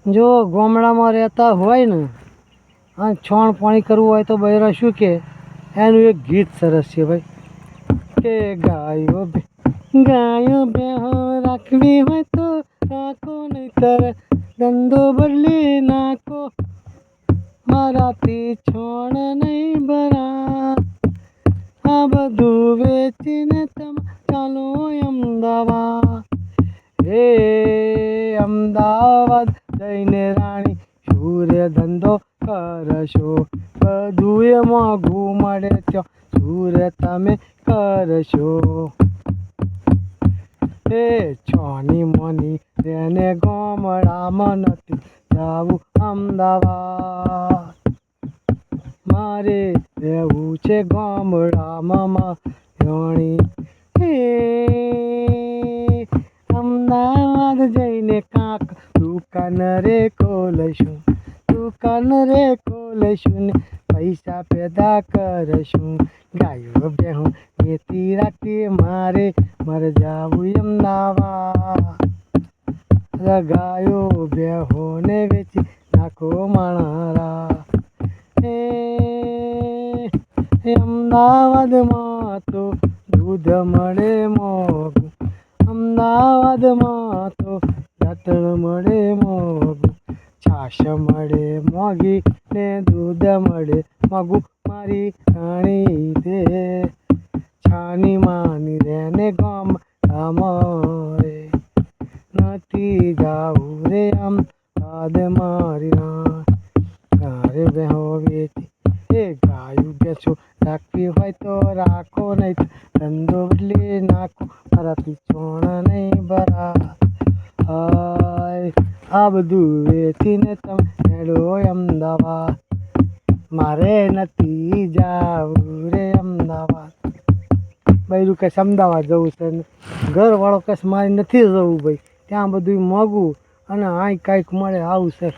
જો ગામડામાં રહેતા હોય ને અને છોણ પાણી કરવું હોય તો બૈરા શું કે એનું એક ગીત સરસ છે ભાઈ કે ગાયો બેહો રાખવી હોય તો રાખો નહીતર ધંધો બદલી નાખો મારાથી છોણ નહીં ભરા આ બધું વેચીને તમે ચાલો અમદાવાદ હે અમદાવાદ જઈને રાણી સૂર્ય ધંધો કરશો બધું એ મોંઘું મળે ત્યાં સૂર્ય તમે કરશો એ છોની મોની તેને ગામડામાં નથી જાવું અમદાવાદ મારે રહેવું છે ગામડામાં રાણી હે અમદાવાદ જઈને કાંક દુકાન રે ખોલશું ને પૈસા પેદા કરશું ગાયો બેહું વેચી રાખી મારે જાવું અમદાવાદ ગાયો બેહોને વેચી નાખો મારા અમદાવાદમાં તો દૂધ મળે મોંઘું અમદાવાદમાં તો દાંતણ મળે મોંઘું છાશ મળે મોંઘી ને દૂધ મળે મોંઘું મારી રાણી દે છાની માની રેને ગામડામાં નથી જાવું રે અમદાવાદ મારી રાણી બેહો વેચી એ ગાયું બેસો રાખવી હોય તો રાખો નહીં ધંધો બદલી નાખો મારાથી છોણ નહીં ભરા આ બધું વેચીને તમે હેડો અમદાવાદ મારે નથી જાવું રે અમદાવાદ બૈરું કહેશે અમદાવાદ જવું છે ને ઘરવાળો કહેશે મારે નથી જવું ભાઈ ત્યાં બધું મોંઘું અને અહીં કાંઈક મળે આવું છે